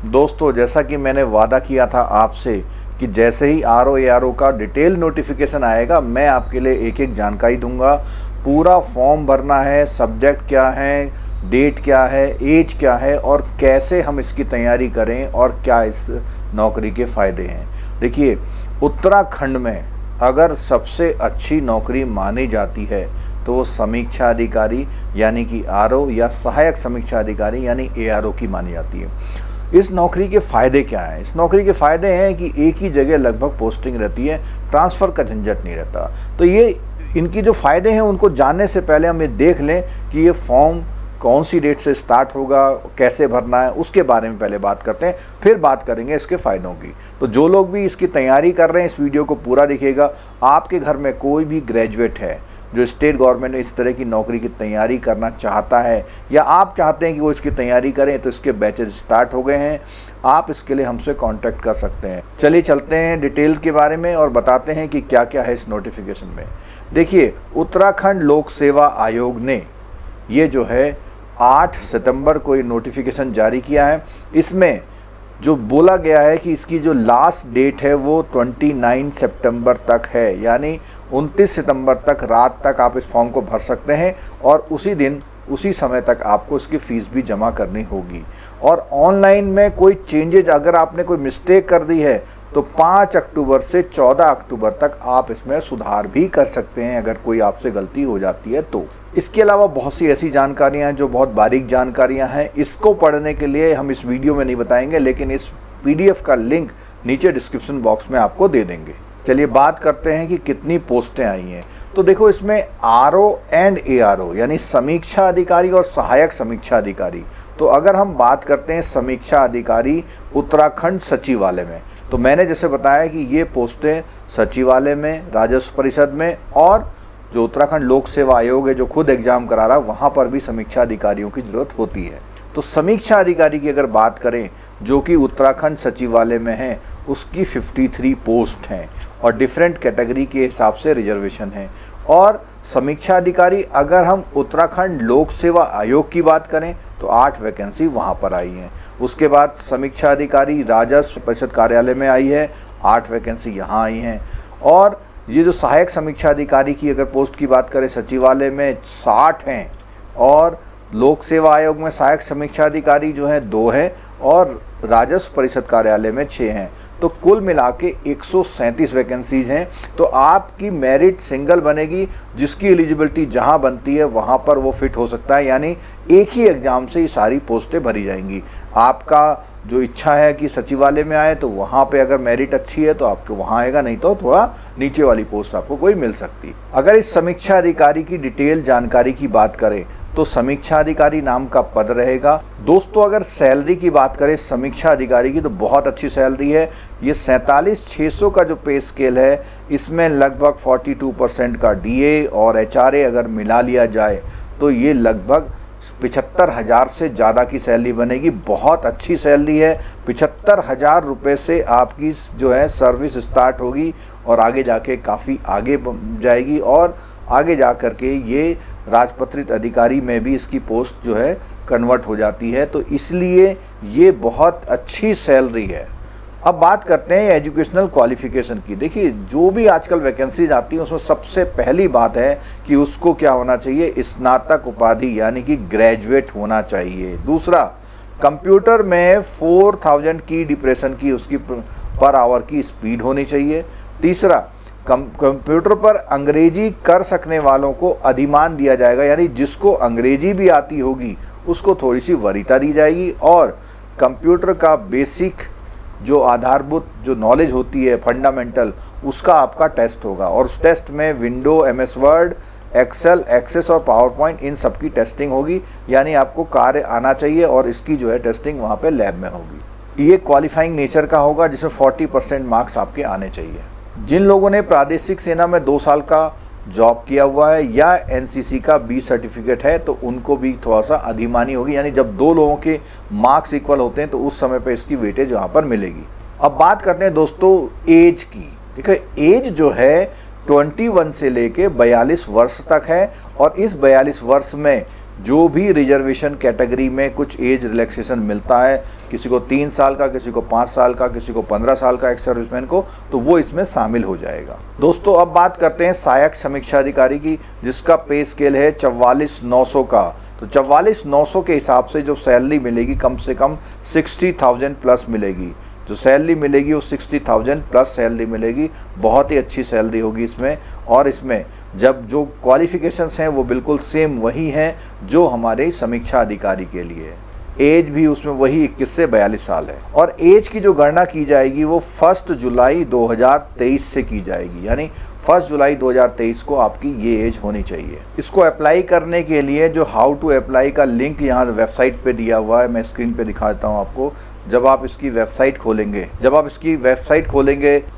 दोस्तों, जैसा कि मैंने वादा किया था आपसे कि जैसे ही RO का डिटेल नोटिफिकेशन आएगा मैं आपके लिए एक एक जानकारी दूंगा। पूरा फॉर्म भरना है, सब्जेक्ट क्या है, डेट क्या है, एज क्या है और कैसे हम इसकी तैयारी करें और क्या इस नौकरी के फ़ायदे हैं। देखिए, उत्तराखंड में अगर सबसे अच्छी नौकरी मानी जाती है तो वो समीक्षा अधिकारी यानी कि RO या सहायक समीक्षा अधिकारी यानी ARO की मानी जाती है। इस नौकरी के फ़ायदे क्या हैं? इस नौकरी के फ़ायदे हैं कि एक ही जगह लगभग पोस्टिंग रहती है, ट्रांसफ़र का झंझट नहीं रहता। तो ये इनकी जो फ़ायदे हैं उनको जानने से पहले हम ये देख लें कि ये फॉर्म कौन सी डेट से स्टार्ट होगा, कैसे भरना है, उसके बारे में पहले बात करते हैं, फिर बात करेंगे इसके फ़ायदों की। तो जो लोग भी इसकी तैयारी कर रहे हैं इस वीडियो को पूरा देखिएगा। आपके घर में कोई भी ग्रेजुएट है जो स्टेट गवर्नमेंट में इस तरह की नौकरी की तैयारी करना चाहता है या आप चाहते हैं कि वो इसकी तैयारी करें, तो इसके बैचेज स्टार्ट हो गए हैं। आप इसके लिए हमसे कांटेक्ट कर सकते हैं। चलिए चलते हैं डिटेल के बारे में और बताते हैं कि क्या क्या है इस नोटिफिकेशन में। देखिए, उत्तराखंड लोक सेवा आयोग ने ये जो है 8 सितंबर को ये नोटिफिकेशन जारी किया है। इसमें जो बोला गया है कि इसकी जो लास्ट डेट है वो 29 सितंबर तक है, यानी 29 सितंबर तक रात तक आप इस फॉर्म को भर सकते हैं और उसी दिन उसी समय तक आपको इसकी फ़ीस भी जमा करनी होगी। और ऑनलाइन में कोई चेंजेज अगर आपने कोई मिस्टेक कर दी है तो 5 अक्टूबर से 14 अक्टूबर तक आप इसमें सुधार भी कर सकते हैं अगर कोई आपसे गलती हो जाती है तो। इसके अलावा बहुत सी ऐसी जानकारियां हैं जो बहुत बारीक जानकारियां हैं। इसको पढ़ने के लिए हम इस वीडियो में नहीं बताएंगे, लेकिन इस PDF का लिंक नीचे डिस्क्रिप्शन बॉक्स में आपको दे देंगे। चलिए बात करते हैं कि कितनी पोस्टें आई हैं। तो देखो, इसमें RO एंड ARO यानी समीक्षा अधिकारी और सहायक समीक्षा अधिकारी। तो अगर हम बात करते हैं समीक्षा अधिकारी उत्तराखंड सचिवालय में, तो मैंने जैसे बताया कि ये पोस्टें सचिवालय में, राजस्व परिषद में और जो उत्तराखंड लोक सेवा आयोग है जो खुद एग्जाम करा रहा है वहाँ पर भी समीक्षा अधिकारियों की ज़रूरत होती है। तो समीक्षा अधिकारी की अगर बात करें जो कि उत्तराखंड सचिवालय में है, उसकी 53 पोस्ट हैं और डिफरेंट कैटेगरी के हिसाब से रिजर्वेशन है। और समीक्षा अधिकारी अगर हम उत्तराखंड लोक सेवा आयोग की बात करें तो 8 वैकेंसी वहाँ पर आई हैं। उसके बाद समीक्षा अधिकारी राजस्व परिषद कार्यालय में आई है, 8 वैकेंसी यहाँ आई हैं। और ये जो सहायक समीक्षा अधिकारी की अगर पोस्ट की बात करें सचिवालय में 60 हैं और लोक सेवा आयोग में सहायक समीक्षा अधिकारी जो हैं 2 हैं और राजस्व परिषद कार्यालय में 6 हैं। तो कुल मिला के 137 वैकेंसीज हैं। तो आपकी मेरिट सिंगल बनेगी, जिसकी एलिजिबिलिटी जहां बनती है वहां पर वो फिट हो सकता है, यानी एक ही एग्ज़ाम से ये सारी पोस्टें भरी जाएंगी। आपका जो इच्छा है कि सचिवालय में आए तो वहाँ पे अगर मेरिट अच्छी है तो आपको वहाँ आएगा, नहीं तो थोड़ा नीचे वाली पोस्ट आपको कोई मिल सकती। अगर इस समीक्षा अधिकारी की डिटेल जानकारी की बात करें तो समीक्षा अधिकारी नाम का पद रहेगा। दोस्तों, अगर सैलरी की बात करें समीक्षा अधिकारी की तो बहुत अच्छी सैलरी है। ये 47,600 का जो पे स्केल है, इसमें लगभग 42% का DA और HRA अगर मिला लिया जाए तो ये लगभग 75,000 से ज़्यादा की सैलरी बनेगी। बहुत अच्छी सैलरी है। 75,000 रुपये से आपकी जो है सर्विस स्टार्ट होगी और आगे जाके काफ़ी आगे जाएगी और आगे जा कर के ये राजपत्रित अधिकारी में भी इसकी पोस्ट जो है कन्वर्ट हो जाती है। तो इसलिए ये बहुत अच्छी सैलरी है। अब बात करते हैं एजुकेशनल क्वालिफिकेशन की। देखिए, जो भी आजकल वैकेंसीज आती हैं उसमें सबसे पहली बात है कि उसको क्या होना चाहिए, स्नातक उपाधि यानी कि ग्रेजुएट होना चाहिए। दूसरा, कंप्यूटर में 4000 की डिप्रेशन की उसकी पर आवर की स्पीड होनी चाहिए। तीसरा, कंप्यूटर पर अंग्रेजी कर सकने वालों को अधिमान दिया जाएगा, यानी जिसको अंग्रेजी भी आती होगी उसको थोड़ी सी वरीयता दी जाएगी। और कंप्यूटर का बेसिक जो आधारभूत जो नॉलेज होती है फंडामेंटल, उसका आपका टेस्ट होगा और उस टेस्ट में window, MS Word, Excel, Access और पावर पॉइंट इन सब की टेस्टिंग होगी, यानी आपको कार्य आना चाहिए और इसकी जो है टेस्टिंग वहाँ पे लैब में होगी। ये क्वालिफाइंग नेचर का होगा जिसमें 40% मार्क्स आपके आने चाहिए। जिन लोगों ने प्रादेशिक सेना में 2 साल का जॉब किया हुआ है या NCC का B सर्टिफिकेट है तो उनको भी थोड़ा सा अधिमानी होगी, यानी जब 2 लोगों के मार्क्स इक्वल होते हैं तो उस समय पे इसकी वेटेज वहाँ पर मिलेगी। अब बात करते हैं दोस्तों एज की। देखिए, एज जो है 21 से लेके 42 वर्ष तक है और इस 42 वर्ष में जो भी रिजर्वेशन कैटेगरी में कुछ एज रिलैक्सेशन मिलता है, किसी को 3 साल का, किसी को 5 साल का, किसी को 15 साल का एक्स सर्विसमैन को, तो वो इसमें शामिल हो जाएगा। दोस्तों अब बात करते हैं सहायक समीक्षा अधिकारी की, जिसका पे स्केल है 44,900 का। तो 44,900 के हिसाब से जो सैलरी मिलेगी कम से कम 60,000 प्लस मिलेगी। जो सैलरी मिलेगी वो 60,000 प्लस सैलरी मिलेगी। बहुत ही अच्छी सैलरी होगी इसमें। और इसमें जब जो क्वालिफिकेशंस हैं वो बिल्कुल सेम वही हैं जो हमारे समीक्षा अधिकारी के लिए है। एज भी उसमें वही 21 से 42 साल है। और एज की जो गणना की जाएगी वो 1 जुलाई 2023 से की जाएगी, यानी 1 जुलाई 2023 को आपकी ये एज होनी चाहिए। इसको अप्लाई करने के लिए जो हाउ टू अप्लाई का लिंक यहाँ वेबसाइट पे दिया हुआ है, मैं स्क्रीन पे दिखा देता हूँ आपको। जब आप इसकी वेबसाइट खोलेंगे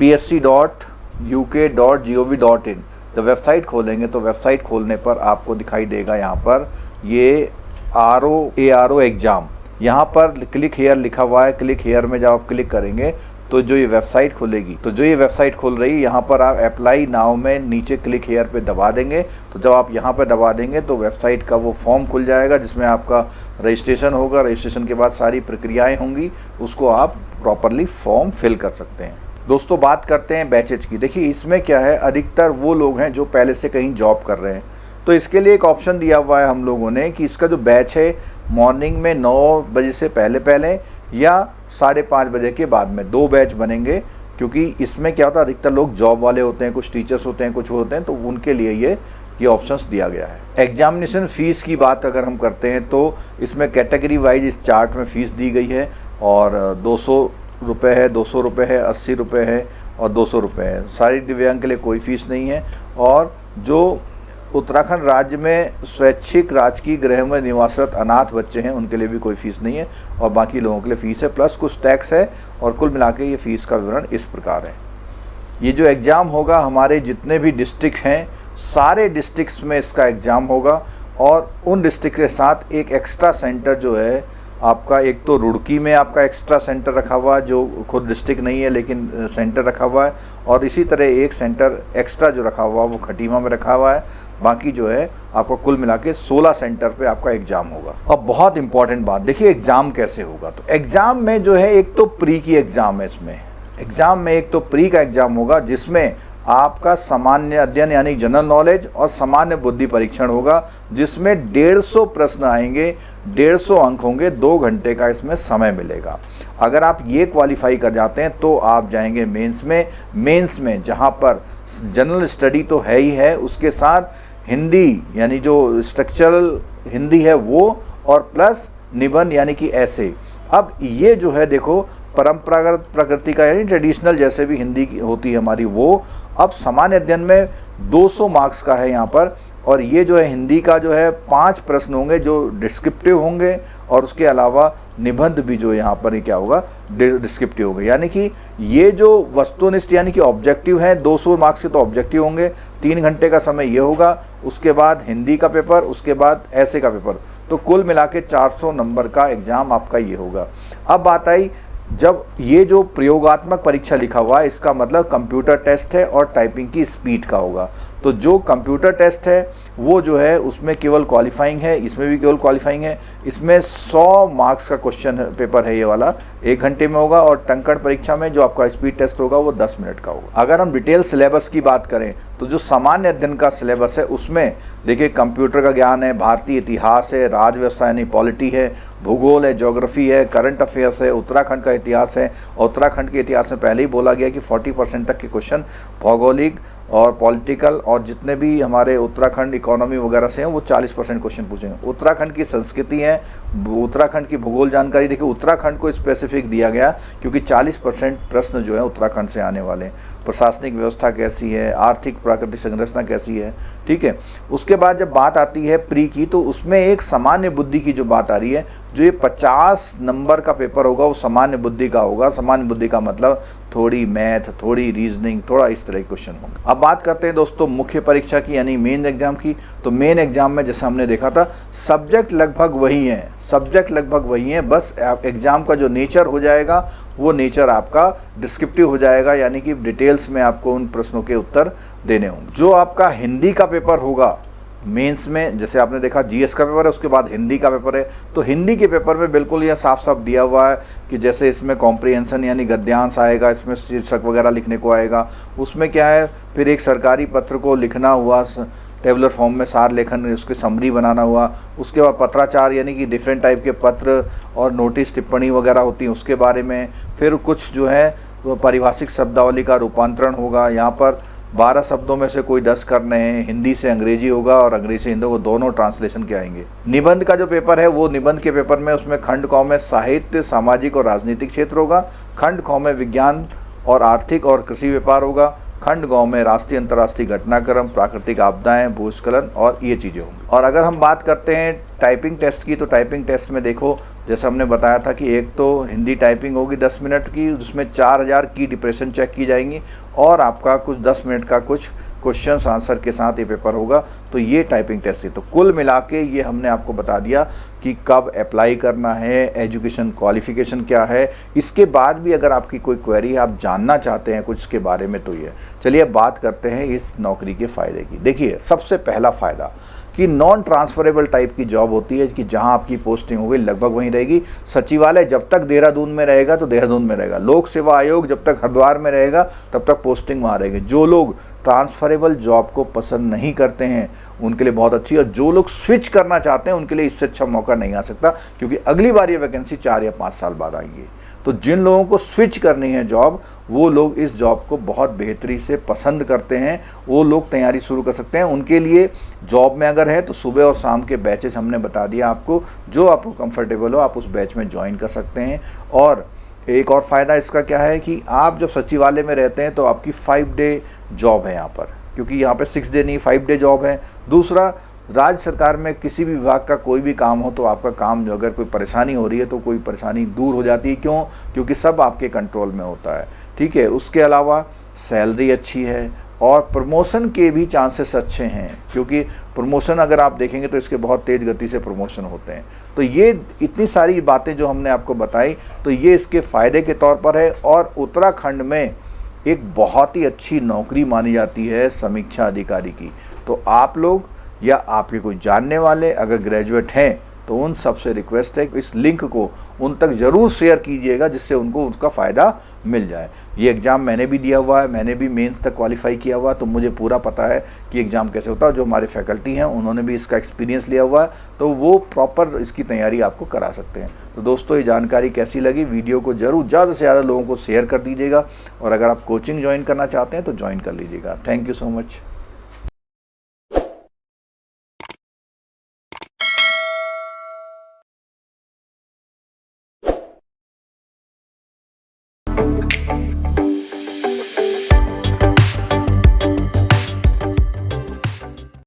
psc.uk.gov.in, जब वेबसाइट खोलेंगे तो वेबसाइट खोलने पर आपको दिखाई देगा यहाँ पर ये ARO एग्ज़ाम, यहाँ पर क्लिक हेयर लिखा हुआ है। क्लिक हेयर में जब आप क्लिक करेंगे तो जो ये वेबसाइट खुलेगी, तो जो ये वेबसाइट खुल रही है यहाँ पर आप अप्लाई नाउ में नीचे क्लिक हेयर पे दबा देंगे। तो जब आप यहाँ पे दबा देंगे तो वेबसाइट का वो फॉर्म खुल जाएगा जिसमें आपका रजिस्ट्रेशन होगा। रजिस्ट्रेशन के बाद सारी प्रक्रियाएँ होंगी, उसको आप प्रॉपरली फॉर्म फिल कर सकते हैं। दोस्तों बात करते हैं बैचेज की। देखिए इसमें क्या है, अधिकतर वो लोग हैं जो पहले से कहीं जॉब कर रहे हैं, तो इसके लिए एक ऑप्शन दिया हुआ है हम लोगों ने कि इसका जो बैच है मॉर्निंग में 9 बजे से पहले या 5:30 बजे के बाद में 2 बैच बनेंगे। क्योंकि इसमें क्या होता है, अधिकतर लोग जॉब वाले होते हैं, कुछ टीचर्स होते हैं, कुछ होते हैं, तो उनके लिए ये ऑप्शंस दिया गया है। एग्जामिनेशन फ़ीस की बात अगर हम करते हैं तो इसमें कैटेगरी वाइज इस चार्ट में फ़ीस दी गई है। और 200 रुपये है, 200 रुपये है, 80 रुपये है और 200 रुपये है। सारी दिव्यांग के लिए कोई फ़ीस नहीं है। और जो उत्तराखंड राज्य में स्वैच्छिक राजकीय गृह में निवासरत अनाथ बच्चे हैं उनके लिए भी कोई फ़ीस नहीं है, और बाकी लोगों के लिए फ़ीस है, प्लस कुछ टैक्स है। और कुल मिला के ये फ़ीस का विवरण इस प्रकार है। ये जो एग्ज़ाम होगा हमारे जितने भी डिस्ट्रिक्ट हैं सारे डिस्ट्रिक्ट्स में इसका एग्ज़ाम होगा। और उन डिस्ट्रिक्ट के साथ एक एक्स्ट्रा सेंटर जो है आपका, एक तो रुड़की में आपका एक्स्ट्रा सेंटर रखा हुआ है जो खुद डिस्ट्रिक्ट नहीं है लेकिन सेंटर रखा हुआ है, और इसी तरह एक सेंटर एक्स्ट्रा जो रखा हुआ है वो खटीमा में रखा हुआ है। बाकी जो है आपको कुल मिला के 16 सेंटर पे आपका एग्ज़ाम होगा। अब बहुत इंपॉर्टेंट बात, देखिए एग्ज़ाम कैसे होगा। तो एग्ज़ाम में जो है एक तो प्री की एग्ज़ाम है, इसमें एग्ज़ाम में एक तो प्री का एग्ज़ाम होगा जिसमें आपका सामान्य अध्ययन यानी जनरल नॉलेज और सामान्य बुद्धि परीक्षण होगा, जिसमें 150 प्रश्न आएंगे, 150 अंक होंगे, 2 घंटे का इसमें समय मिलेगा। अगर आप ये क्वालिफाई कर जाते हैं तो आप जाएंगे मेंस में जहाँ पर जनरल स्टडी तो है ही है, उसके साथ हिंदी यानी जो स्ट्रक्चरल हिंदी है वो, और प्लस निबंध यानी कि ऐसे। अब ये जो है देखो परंपरागत प्रकृति का यानी ट्रेडिशनल जैसे भी हिंदी की होती है हमारी वो, अब सामान्य अध्ययन में 200 मार्क्स का है यहाँ पर। और ये जो है हिंदी का जो है 5 प्रश्न होंगे जो डिस्क्रिप्टिव होंगे, और उसके अलावा निबंध भी जो यहाँ पर ही क्या होगा डिस्क्रिप्टिव होंगे। यानी कि ये जो वस्तुनिष्ठ यानी कि ऑब्जेक्टिव है 200 मार्क्स के तो ऑब्जेक्टिव होंगे, 3 घंटे का समय ये होगा, उसके बाद हिंदी का पेपर, उसके बाद ऐसे का पेपर, तो कुल मिला के 400 नंबर का एग्ज़ाम आपका ये होगा। अब बात आई जब ये जो प्रयोगात्मक परीक्षा लिखा हुआ है इसका मतलब कंप्यूटर टेस्ट है और टाइपिंग की स्पीड का होगा। तो जो कंप्यूटर टेस्ट है वो जो है उसमें केवल क्वालिफाइंग है, इसमें भी केवल क्वालिफाइंग है। इसमें 100 मार्क्स का क्वेश्चन पेपर है, ये वाला 1 घंटे में होगा, और टंकण परीक्षा में जो आपका स्पीड टेस्ट होगा वो 10 मिनट का होगा। अगर हम डिटेल सिलेबस की बात करें तो जो सामान्य अध्ययन का सिलेबस है उसमें देखिए कंप्यूटर का ज्ञान है, भारतीय इतिहास है, राज्य व्यवस्था यानी पॉलिटी है, भूगोल है, ज्योग्राफी है, करंट अफेयर्स है, उत्तराखंड का इतिहास है। और उत्तराखंड के इतिहास में पहले ही बोला गया कि 40% तक के क्वेश्चन भौगोलिक और पॉलिटिकल और जितने भी हमारे उत्तराखंड इकोनॉमी वगैरह से हैं वो 40% क्वेश्चन पूछेंगे। उत्तराखंड की संस्कृति है, उत्तराखंड की भूगोल जानकारी, देखिए उत्तराखंड को स्पेसिफिक दिया गया क्योंकि 40% प्रश्न जो है उत्तराखंड से आने वाले हैं। प्रशासनिक व्यवस्था कैसी है, आर्थिक प्राकृतिक संरचना कैसी है, ठीक है। उसके बाद जब बात आती है प्री की तो उसमें एक सामान्य बुद्धि की जो बात आ रही है, जो ये 50 नंबर का पेपर होगा वो सामान्य बुद्धि का होगा। सामान्य बुद्धि का मतलब थोड़ी मैथ, थोड़ी रीजनिंग, थोड़ा इस तरह के क्वेश्चन होंगे। अब बात करते हैं दोस्तों मुख्य परीक्षा की यानी मेन एग्जाम की। तो मेन एग्जाम में जैसे हमने देखा था सब्जेक्ट लगभग वही हैं, बस एग्ज़ाम का जो नेचर हो जाएगा वो नेचर आपका डिस्क्रिप्टिव हो जाएगा, यानी कि डिटेल्स में आपको उन प्रश्नों के उत्तर देने होंगे। जो आपका हिंदी का पेपर होगा मेंस में जैसे आपने देखा जीएस का पेपर है, उसके बाद हिंदी का पेपर है, तो हिंदी के पेपर में बिल्कुल यह साफ साफ दिया हुआ है कि जैसे इसमें कॉम्प्रिहेंशन यानी गद्यांश आएगा, इसमें शीर्षक वगैरह लिखने को आएगा, उसमें क्या है फिर एक सरकारी पत्र को लिखना हुआ टेबुलर फॉर्म में सार लेखन, उसके समरी बनाना हुआ, उसके बाद पत्राचार यानी कि डिफरेंट टाइप के पत्र और नोटिस टिप्पणी वगैरह होती हैं उसके बारे में, फिर कुछ जो है वो पारिभाषिक शब्दावली का रूपांतरण होगा। यहाँ पर 12 शब्दों में से कोई 10 करने हैं, हिंदी से अंग्रेजी होगा और अंग्रेजी से हिंदी को दोनों ट्रांसलेशन के आएंगे। निबंध का जो पेपर है वो निबंध के पेपर में उसमें खंड क में साहित्य, सामाजिक और राजनीतिक क्षेत्र होगा, खंड ख में विज्ञान और आर्थिक और कृषि व्यापार होगा, खंड ग में राष्ट्रीय अंतर्राष्ट्रीय घटनाक्रम, प्राकृतिक आपदाएं, भूस्खलन और ये चीज़ें होंगी। और अगर हम बात करते हैं टाइपिंग टेस्ट की, तो टाइपिंग टेस्ट में देखो जैसे हमने बताया था कि एक तो हिंदी टाइपिंग होगी 10 मिनट की, जिसमें 4000 की डिप्रेशन चेक की जाएंगी और आपका कुछ 10 मिनट का कुछ क्वेश्चन आंसर के साथ ये पेपर होगा। तो ये टाइपिंग टेस्ट है। तो कुल मिला के ये हमने आपको बता दिया कि कब अप्लाई करना है, एजुकेशन क्वालिफिकेशन क्या है। इसके बाद भी अगर आपकी कोई क्वेरी आप जानना चाहते हैं कुछ इसके बारे में तो ये चलिए बात करते हैं इस नौकरी के फ़ायदे की। देखिए सबसे पहला फ़ायदा कि नॉन ट्रांसफरेबल टाइप की जॉब होती है कि जहां आपकी पोस्टिंग होगी लगभग वहीं रहेगी। सचिवालय जब तक देहरादून में रहेगा तो देहरादून में रहेगा, लोक सेवा आयोग जब तक हरिद्वार में रहेगा तब तक पोस्टिंग वहाँ रहेगी। जो लोग ट्रांसफरेबल जॉब को पसंद नहीं करते हैं उनके लिए बहुत अच्छी, और जो लोग स्विच करना चाहते हैं उनके लिए इससे अच्छा मौका नहीं आ सकता, क्योंकि अगली बार ये वैकेंसी 4 या 5 साल बाद आएंगी। तो जिन लोगों को स्विच करनी है जॉब, वो लोग इस जॉब को बहुत बेहतरी से पसंद करते हैं, वो लोग तैयारी शुरू कर सकते हैं। उनके लिए जॉब में अगर है तो सुबह और शाम के बैचेस हमने बता दिया आपको, जो आपको कंफर्टेबल हो आप उस बैच में ज्वाइन कर सकते हैं। और एक और फ़ायदा इसका क्या है कि आप जब सचिवालय में रहते हैं तो आपकी 5 डे जॉब है यहाँ पर, क्योंकि यहाँ पे 6 डे नहीं 5 डे जॉब है। दूसरा, राज्य सरकार में किसी भी विभाग का कोई भी काम हो तो आपका काम जो अगर कोई परेशानी हो रही है तो कोई परेशानी दूर हो जाती है। क्यों? क्योंकि सब आपके कंट्रोल में होता है। ठीक है, उसके अलावा सैलरी अच्छी है और प्रमोशन के भी चांसेस अच्छे हैं, क्योंकि प्रमोशन अगर आप देखेंगे तो इसके बहुत तेज़ गति से प्रमोशन होते हैं। तो ये इतनी सारी बातें जो हमने आपको बताई तो ये इसके फ़ायदे के तौर पर है। और उत्तराखंड में एक बहुत ही अच्छी नौकरी मानी जाती है समीक्षा अधिकारी की। तो आप लोग या आपके कोई जानने वाले अगर ग्रेजुएट हैं तो उन सबसे रिक्वेस्ट है कि इस लिंक को उन तक ज़रूर शेयर कीजिएगा, जिससे उनको उसका फ़ायदा मिल जाए। ये एग्ज़ाम मैंने भी दिया हुआ है, मैंने भी मेंस तक क्वालिफाई किया हुआ, तो मुझे पूरा पता है कि एग्ज़ाम कैसे होता है। जो हमारे फैकल्टी हैं उन्होंने भी इसका एक्सपीरियंस लिया हुआ है, तो वो प्रॉपर इसकी तैयारी आपको करा सकते हैं। तो दोस्तों, ये जानकारी कैसी लगी? वीडियो को ज़रूर ज़्यादा से ज़्यादा लोगों को शेयर कर दीजिएगा, और अगर आप कोचिंग ज्वाइन करना चाहते हैं तो ज्वाइन कर लीजिएगा। Thank you so much.